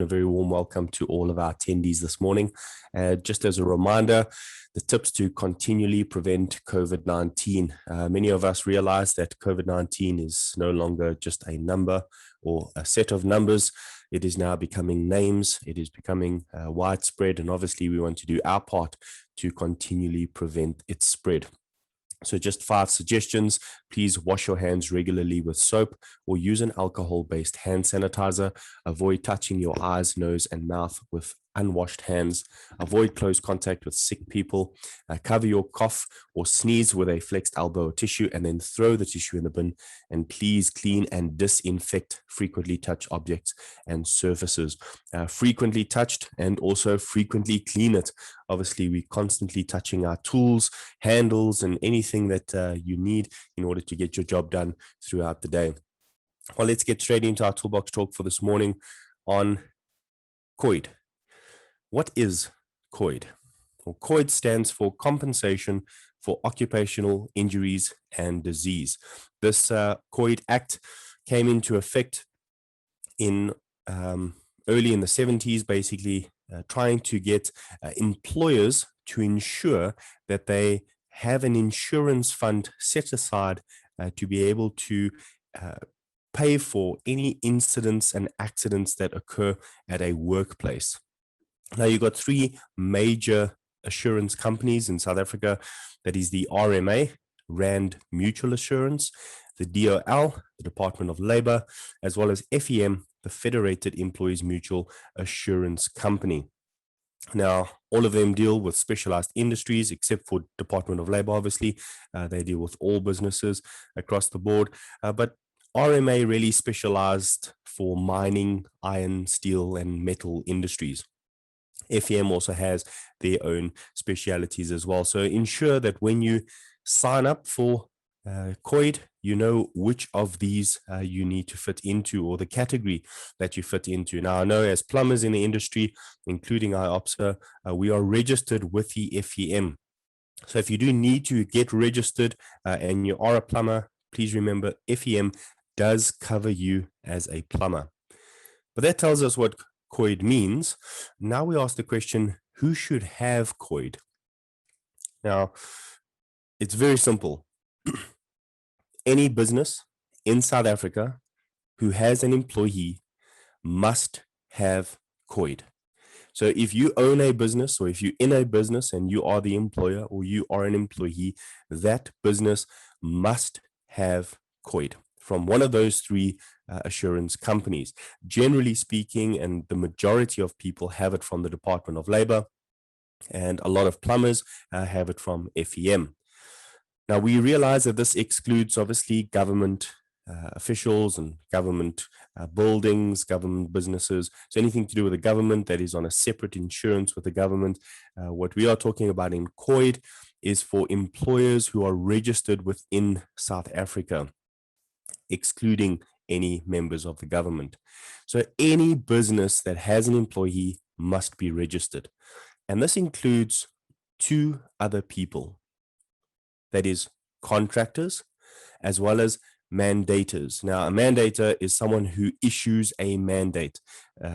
A very warm welcome to all of our attendees this morning. Just as a reminder, the tips to continually prevent COVID-19. Many of us realize that COVID-19 is no longer just a number or a set of numbers. It is now becoming names. It is becoming widespread, and obviously we want to do our part to continually prevent its spread. So just 5 suggestions. Please wash your hands regularly with soap or use an alcohol-based hand sanitizer. Avoid touching your eyes, nose, and mouth with unwashed hands. Avoid close contact with sick people. Cover your cough or sneeze with a flexed elbow or tissue, and then throw the tissue in the bin. And please clean and disinfect frequently touched objects and surfaces. Frequently touched and also frequently clean it. Obviously, we're constantly touching our tools, handles, and anything that you need in order to get your job done throughout the day. Well, let's get straight into our toolbox talk for this morning on COID. What is COID? Well, COID stands for Compensation for Occupational Injuries and Disease. This COID Act came into effect in early in the 70s, basically trying to get employers to ensure that they have an insurance fund set aside to be able to pay for any incidents and accidents that occur at a workplace. Now, you've got 3 major assurance companies in South Africa. That is the RMA, Rand Mutual Assurance, the DOL, the Department of Labor, as well as FEM, the Federated Employees Mutual Assurance Company. Now, all of them deal with specialized industries, except for Department of Labor, obviously. They deal with all businesses across the board. But RMA really specialized for mining, iron, steel, and metal industries. FEM also has their own specialities as well. So ensure that when you sign up for COID, you know which of these you need to fit into, or the category that you fit into. Now, I know as plumbers in the industry, including IOPSA, we are registered with the FEM. So if you do need to get registered and you are a plumber, please remember FEM does cover you as a plumber. But that tells us what COID means. Now we ask the question, who should have COID? Now, it's very simple. Any business in South Africa who has an employee must have COID. So if you own a business, or if you're in a business and you are the employer, or you are an employee, that business must have COID from one of those 3 assurance companies. Generally speaking, and the majority of people have it from the Department of Labor, and a lot of plumbers have it from FEM. Now, we realize that this excludes, obviously, government officials and government buildings, government businesses. So anything to do with the government that is on a separate insurance with the government. What we are talking about in COID is for employers who are registered within South Africa, excluding any members of the government. So any business that has an employee must be registered. And this includes 2 other people. That is contractors as well as mandators. Now, a mandator is someone who issues a mandate.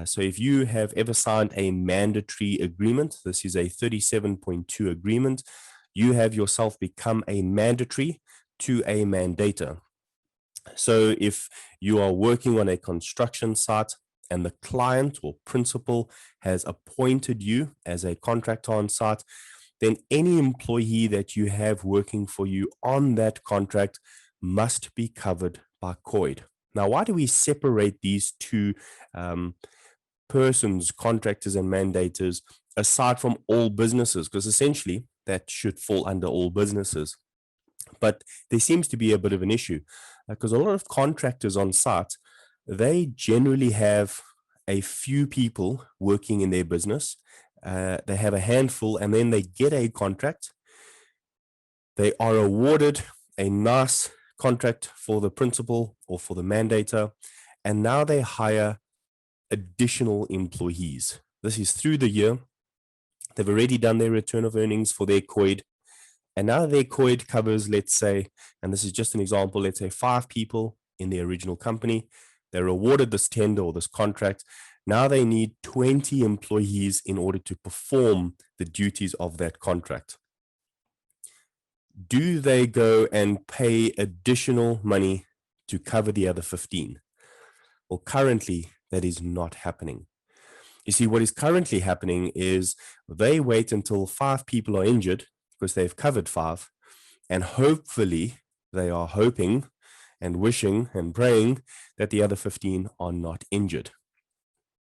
So if you have ever signed a mandatory agreement, this is a 37.2 agreement, you have yourself become a mandatory to a mandator. So if you are working on a construction site and the client or principal has appointed you as a contractor on site, then any employee that you have working for you on that contract must be covered by COID. Now, why do we separate these 2 persons, contractors and mandators, aside from all businesses? Because essentially that should fall under all businesses. But there seems to be a bit of an issue because a lot of contractors on site, they generally have a few people working in their business. They have a handful, and then they get a contract. They are awarded a nice contract for the principal or for the mandator, and now they hire additional employees. This is through the year. They've already done their return of earnings for their COID, and now their COID covers, let's say, and this is just an example, let's say 5 people in the original company. They're awarded this tender or this contract. Now they need 20 employees in order to perform the duties of that contract. Do they go and pay additional money to cover the other 15? Well, currently, that is not happening. You see, what is currently happening is they wait until 5 people are injured because they've covered 5, and hopefully they are hoping and wishing and praying that the other 15 are not injured.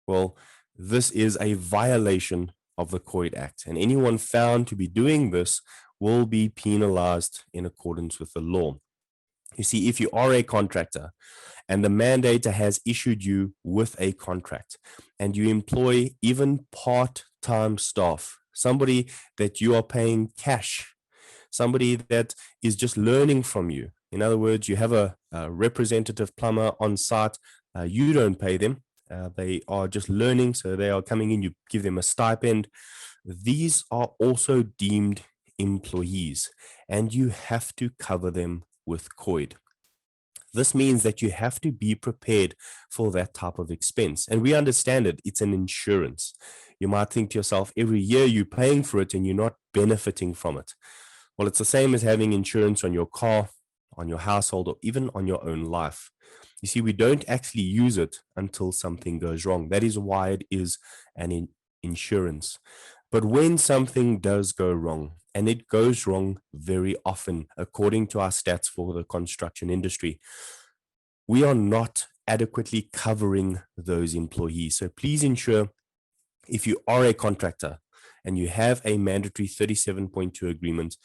Well, this is a violation of the COID Act, and anyone found to be doing this will be penalized in accordance with the law. You see, if you are a contractor and the mandator has issued you with a contract and you employ even part-time staff, somebody that you are paying cash, somebody that is just learning from you. In other words, you have a representative plumber on site, you don't pay them. They are just learning, so they are coming in, you give them a stipend. These are also deemed employees, and you have to cover them with COID. This means that you have to be prepared for that type of expense. And we understand it. It's an insurance. You might think to yourself, every year you're paying for it and you're not benefiting from it. Well, it's the same as having insurance on your car, on your household, or even on your own life. You see, we don't actually use it until something goes wrong. That is why it is an insurance. But when something does go wrong, and it goes wrong very often, according to our stats for the construction industry, we are not adequately covering those employees. So please ensure, if you are a contractor and you have a mandatory 37.2 agreement,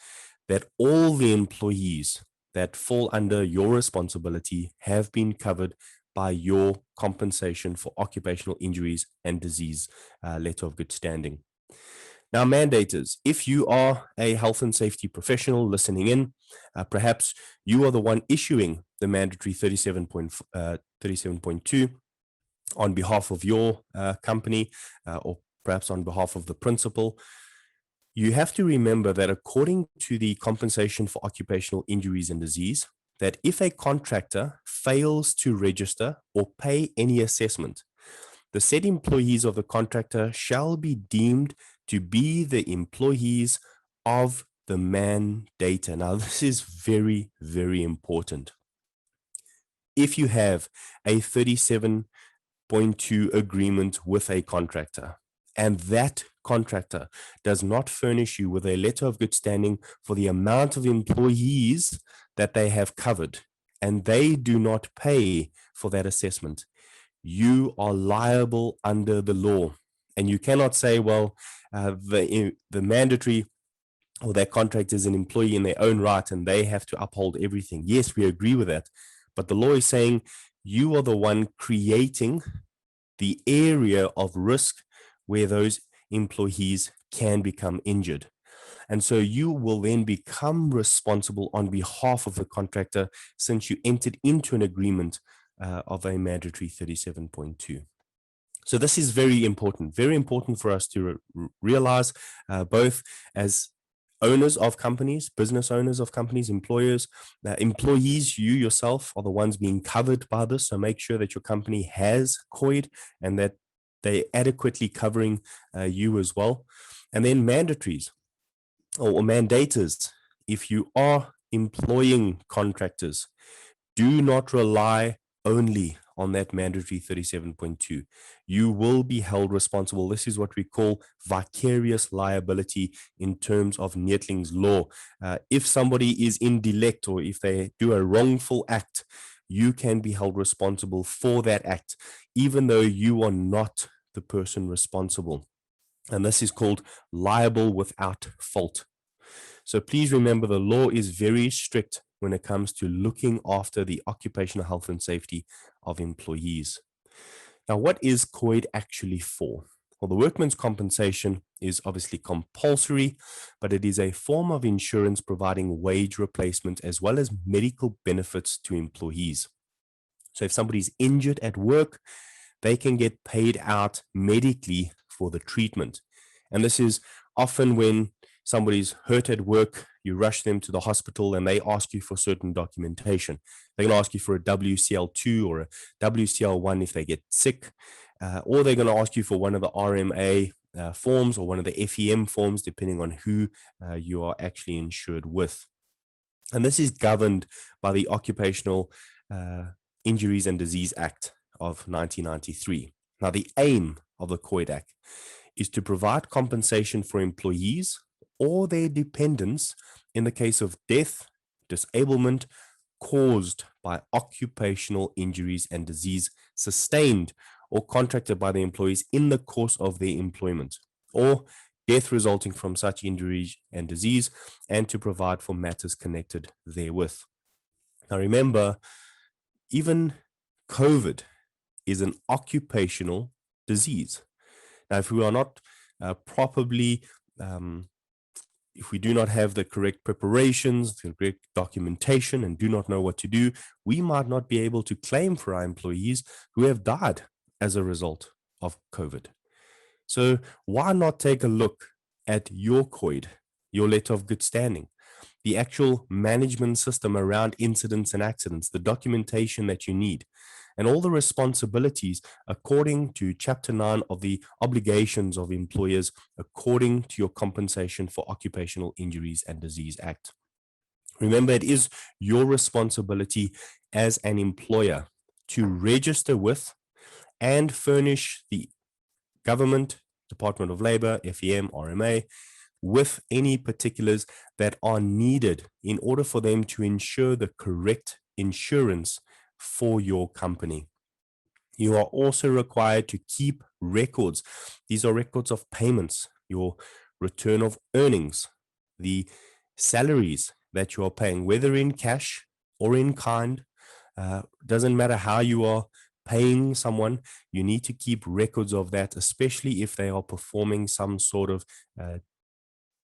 that all the employees that fall under your responsibility have been covered by your compensation for occupational injuries and disease letter of good standing. Now, mandators, if you are a health and safety professional listening in, perhaps you are the one issuing the mandatory 37.2 on behalf of your company, or perhaps on behalf of the principal. You have to remember that according to the compensation for occupational injuries and disease, that if a contractor fails to register or pay any assessment, the said employees of the contractor shall be deemed to be the employees of the mandator. Now, this is very, very important. If you have a 37.2 agreement with a contractor, and that contractor does not furnish you with a letter of good standing for the amount of employees that they have covered, and they do not pay for that assessment, you are liable under the law. And you cannot say, well, the mandatory or that contract is an employee in their own right and they have to uphold everything. Yes, we agree with that. But the law is saying you are the one creating the area of risk where those employees can become injured. And so you will then become responsible on behalf of the contractor since you entered into an agreement of a mandatory 37.2. So this is very important for us to realize, both as owners of companies, business owners of companies, employers, employees, you yourself are the ones being covered by this. So make sure that your company has COID and that they're adequately covering you as well. And then mandatories or mandators, if you are employing contractors, do not rely only on that mandatory 37.2. You will be held responsible. This is what we call vicarious liability in terms of Netling's law. If somebody is in delect or if they do a wrongful act, you can be held responsible for that act, even though you are not the person responsible. And this is called liable without fault. So please remember, the law is very strict when it comes to looking after the occupational health and safety of employees. Now, what is COID actually for? Well, the workman's compensation is obviously compulsory, but it is a form of insurance providing wage replacement as well as medical benefits to employees. So if somebody's injured at work, they can get paid out medically for the treatment. And this is often when somebody's hurt at work, you rush them to the hospital and they ask you for certain documentation. They can ask you for a WCL2 or a WCL1 if they get sick. or they're going to ask you for one of the RMA forms or one of the FEM forms, depending on who you are actually insured with. And this is governed by the Occupational Injuries and Disease Act of 1993. Now, the aim of the COID Act is to provide compensation for employees or their dependents in the case of death, disablement caused by occupational injuries and disease sustained or contracted by the employees in the course of their employment, or death resulting from such injury and disease, and to provide for matters connected therewith. Now remember, even COVID is an occupational disease. Now, if we are not properly, if we do not have the correct preparations, the correct documentation, and do not know what to do, we might not be able to claim for our employees who have died as a result of COVID. So why not take a look at your COID, your letter of good standing, the actual management system around incidents and accidents, the documentation that you need, and all the responsibilities according to Chapter 9 of the Obligations of Employers according to your Compensation for Occupational Injuries and Disease Act. Remember, it is your responsibility as an employer to register with and furnish the government, Department of Labor, FEM, RMA, with any particulars that are needed in order for them to ensure the correct insurance for your company. You are also required to keep records. These are records of payments, your return of earnings, the salaries that you are paying, whether in cash or in kind. Doesn't matter how you are paying someone, you need to keep records of that, especially if they are performing some sort of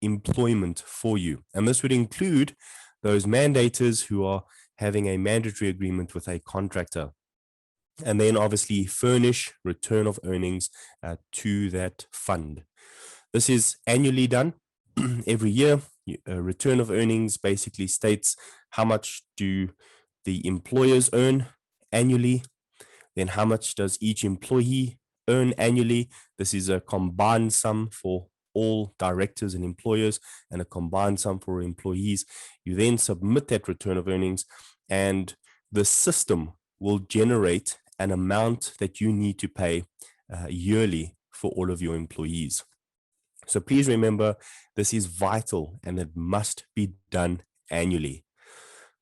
employment for you. And this would include those mandators who are having a mandatory agreement with a contractor. And then obviously furnish return of earnings to that fund. This is annually done every year. Return of earnings basically states how much do the employers earn annually, then how much does each employee earn annually. This is a combined sum for all directors and employers and a combined sum for employees. You then submit that return of earnings and the system will generate an amount that you need to pay yearly for all of your employees. So please remember, this is vital and it must be done annually.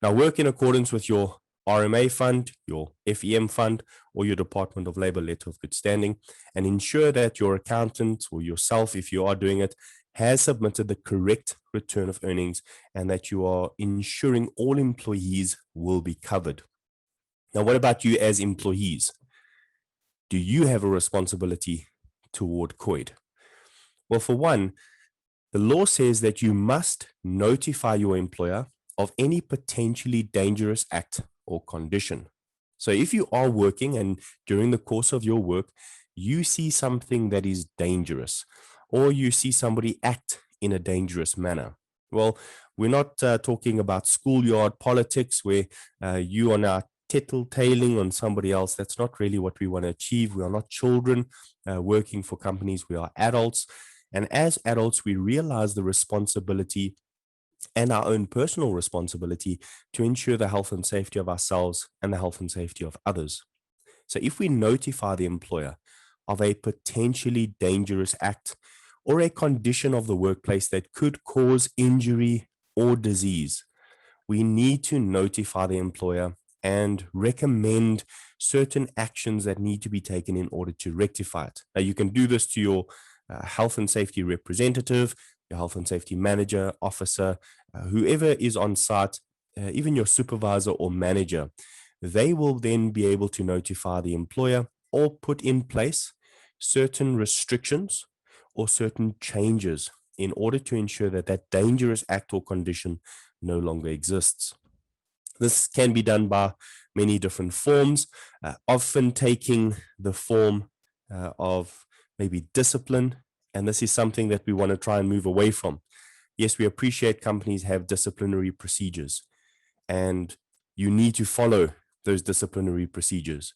Now work in accordance with your RMA fund, your FEM fund, or your Department of Labor letter of good standing, and ensure that your accountant or yourself, if you are doing it, has submitted the correct return of earnings and that you are ensuring all employees will be covered. Now, what about you as employees? Do you have a responsibility toward COID? Well, for one, the law says that you must notify your employer of any potentially dangerous act or condition. So if you are working and during the course of your work, you see something that is dangerous or you see somebody act in a dangerous manner. Well, we're not talking about schoolyard politics where you are now tittle-tailing on somebody else. That's not really what we want to achieve. We are not children working for companies. We are adults. And as adults, we realize the responsibility and our own personal responsibility to ensure the health and safety of ourselves and the health and safety of others. So if we notify the employer of a potentially dangerous act or a condition of the workplace that could cause injury or disease, we need to notify the employer and recommend certain actions that need to be taken in order to rectify it. Now, you can do this to your health and safety representative, your health and safety manager, officer, whoever is on site, even your supervisor or manager. They will then be able to notify the employer or put in place certain restrictions or certain changes in order to ensure that that dangerous act or condition no longer exists. This can be done by many different forms, often taking the form of maybe discipline. And this is something that we want to try and move away from. Yes, we appreciate companies have disciplinary procedures and you need to follow those disciplinary procedures.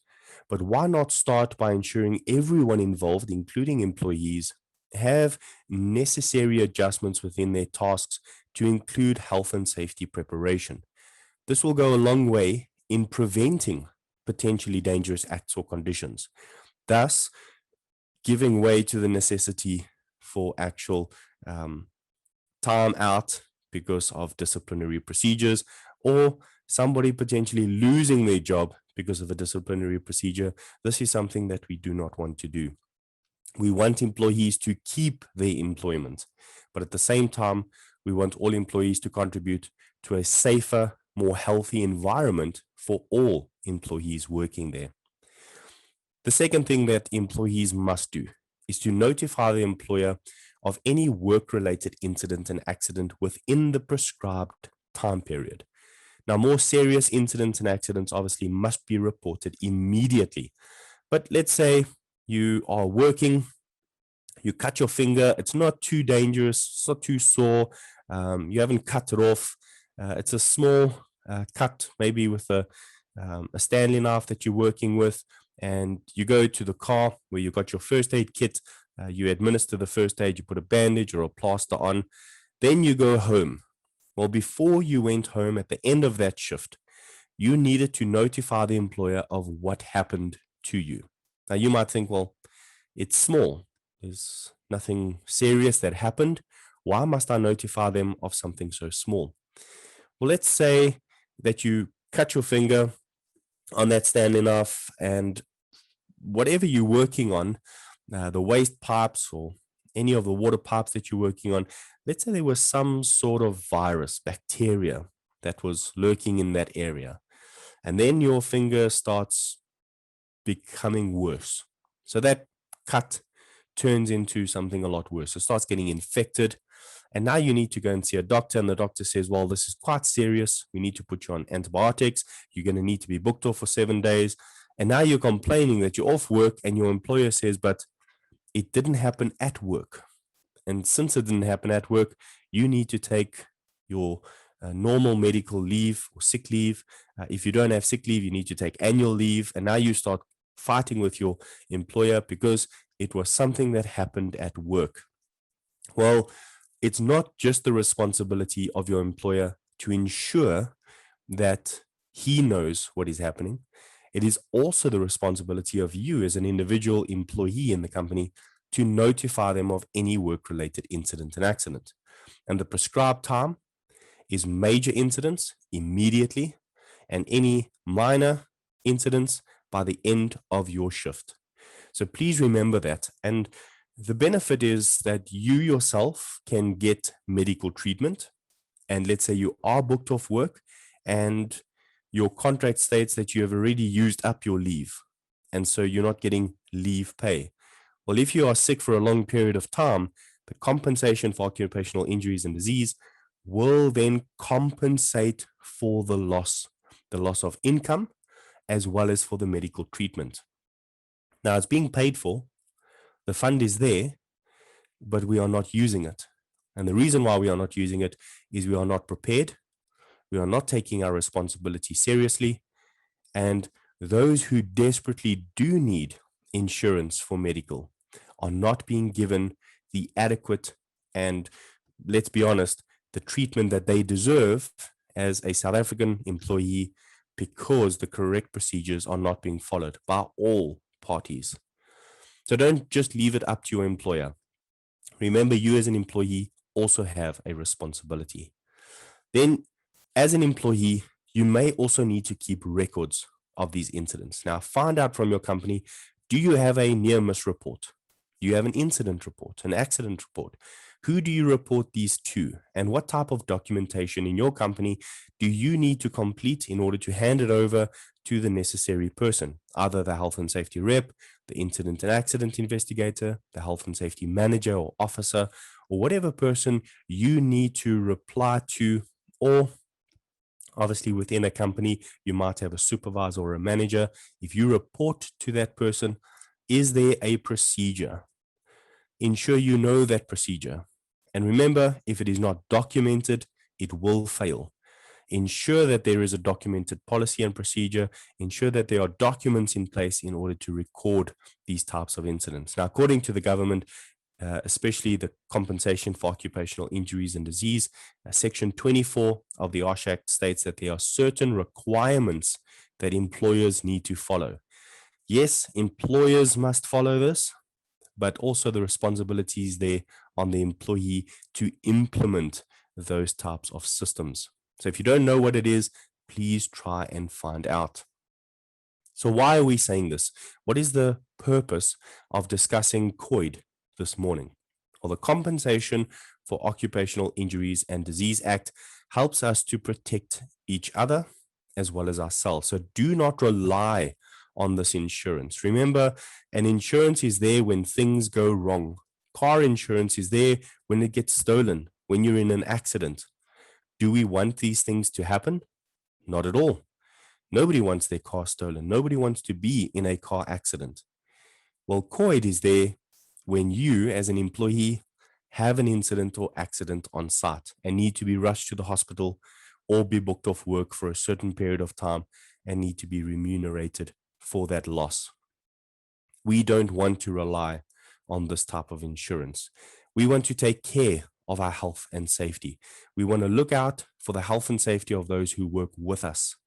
But why not start by ensuring everyone involved, including employees, have necessary adjustments within their tasks to include health and safety preparation? This will go a long way in preventing potentially dangerous acts or conditions, thus giving way to the necessity for actual time out because of disciplinary procedures, or somebody potentially losing their job because of a disciplinary procedure. This is something that we do not want to do. We want employees to keep their employment, but at the same time, we want all employees to contribute to a safer, more healthy environment for all employees working there. The second thing that employees must do is to notify the employer of any work-related incident and accident within the prescribed time period. Now, more serious incidents and accidents obviously must be reported immediately. But let's say you are working, you cut your finger, it's not too dangerous, it's not too sore, you haven't cut it off, it's a small cut, maybe with a Stanley knife that you're working with, and you go to the car where you got your first aid kit, you administer the first aid, you put a bandage or a plaster on, then you go home. Well, before you went home at the end of that shift, you needed to notify the employer of what happened to you. Now, you might think, well, it's small. There's nothing serious that happened. Why must I notify them of something so small? Well, let's say that you cut your finger on that Stanley knife, and whatever you're working on, the waste pipes or any of the water pipes that you're working on, let's say there was some sort of virus, bacteria that was lurking in that area. And then your finger starts becoming worse. So that cut turns into something a lot worse. It starts getting infected. And now you need to go and see a doctor. And the doctor says, well, this is quite serious. We need to put you on antibiotics. You're going to need to be booked off for 7 days. And now you're complaining that you're off work, and your employer says, but it didn't happen at work. And since it didn't happen at work, you need to take your normal medical leave or sick leave. If you don't have sick leave, you need to take annual leave. And now you start fighting with your employer because it was something that happened at work. Well, it's not just the responsibility of your employer to ensure that he knows what is happening. It is also the responsibility of you as an individual employee in the company to notify them of any work-related incident and accident. And the prescribed time is major incidents immediately, and any minor incidents by the end of your shift. So please remember that. And the benefit is that you yourself can get medical treatment. And let's say you are booked off work and your contract states that you have already used up your leave, and so you're not getting leave pay. Well, if you are sick for a long period of time, the compensation for occupational injuries and disease will then compensate for the loss of income, as well as for the medical treatment. Now, it's being paid for. The fund is there, but we are not using it. And the reason why we are not using it is we are not prepared. We are not taking our responsibility seriously. And those who desperately do need insurance for medical are not being given the adequate and, let's be honest, the treatment that they deserve as a South African employee, because the correct procedures are not being followed by all parties. So don't just leave it up to your employer. Remember, you as an employee also have a responsibility. Then, as an employee, you may also need to keep records of these incidents. Now, find out from your company, do you have a near miss report? Do you have an incident report, an accident report? Who do you report these to? And what type of documentation in your company do you need to complete in order to hand it over to the necessary person, either the health and safety rep, the incident and accident investigator, the health and safety manager or officer, or whatever person you need to reply to? Or obviously within a company, you might have a supervisor or a manager. If you report to that person, is there a procedure? Ensure you know that procedure. And remember, if it is not documented, it will fail. Ensure that there is a documented policy and procedure. Ensure that there are documents in place in order to record these types of incidents. Now, according to the government, especially the Compensation for Occupational Injuries and Disease, Section 24 of the OSH Act states that there are certain requirements that employers need to follow. Yes, employers must follow this, but also the responsibilities there on the employee to implement those types of systems. So if you don't know what it is, please try and find out. So why are we saying this? What is the purpose of discussing COID this morning? Well, the Compensation for Occupational Injuries and Disease Act helps us to protect each other as well as ourselves. So do not rely on this insurance. Remember, an insurance is there when things go wrong. Car insurance is there when it gets stolen, when you're in an accident. Do we want these things to happen? Not at all. Nobody wants their car stolen. Nobody wants to be in a car accident. Well, COID is there when you, as an employee, have an incident or accident on site and need to be rushed to the hospital or be booked off work for a certain period of time and need to be remunerated for that loss. We don't want to rely on this type of insurance. We want to take care of our health and safety. We want to look out for the health and safety of those who work with us.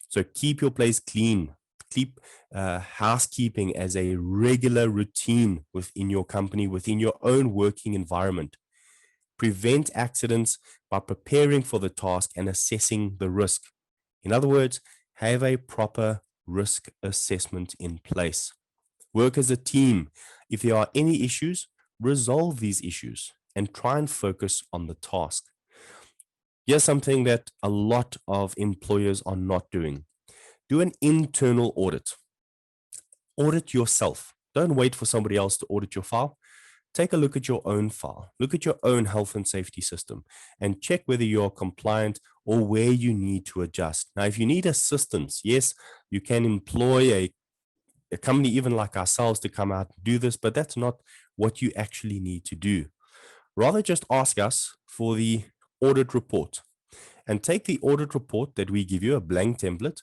So keep your place clean. Keep housekeeping as a regular routine within your company, within your own working environment. Prevent accidents by preparing for the task and assessing the risk. In other words, have a proper risk assessment in place. Work as a team. If there are any issues, resolve these issues and try and focus on the task. Here's something that a lot of employers are not doing. Do an internal audit. Audit yourself. Don't wait for somebody else to audit your file. Take a look at your own file. Look at your own health and safety system and check whether you're compliant or where you need to adjust. Now, if you need assistance, yes, you can employ a company even like ourselves to come out and do this, but that's not what you actually need to do. Rather, just ask us for the audit report and take the audit report that we give you, a blank template,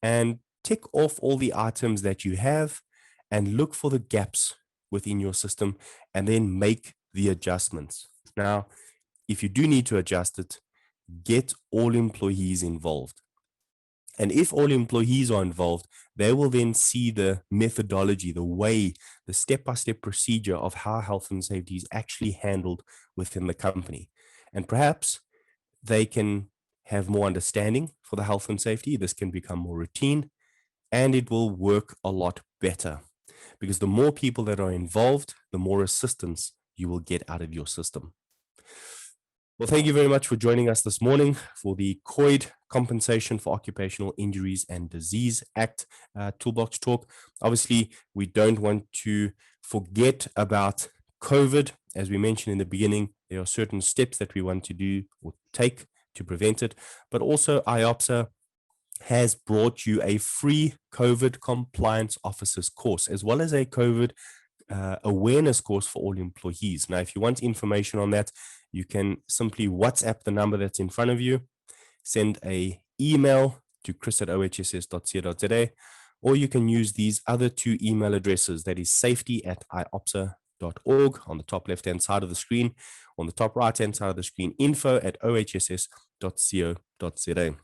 and tick off all the items that you have and look for the gaps within your system and then make the adjustments. Now, if you do need to adjust it, get all employees involved. And if all employees are involved, they will then see the methodology, the way, the step-by-step procedure of how health and safety is actually handled within the company. And perhaps they can have more understanding for the health and safety. This can become more routine and it will work a lot better because the more people that are involved, the more assistance you will get out of your system. Well, thank you very much for joining us this morning for the COID Compensation for Occupational Injuries and Disease Act Toolbox talk. Obviously, we don't want to forget about COVID. As we mentioned in the beginning, there are certain steps that we want to do or take to prevent it, but also IOPSA has brought you a free COVID compliance officers course, as well as a COVID awareness course for all employees. Now, if you want information on that, you can simply WhatsApp the number that's in front of you, send an email to chris@ohss.co.za, or you can use these other two email addresses, that is safety@iopsa.org on the top left-hand side of the screen, on the top right-hand side of the screen, info@ohss.co.za.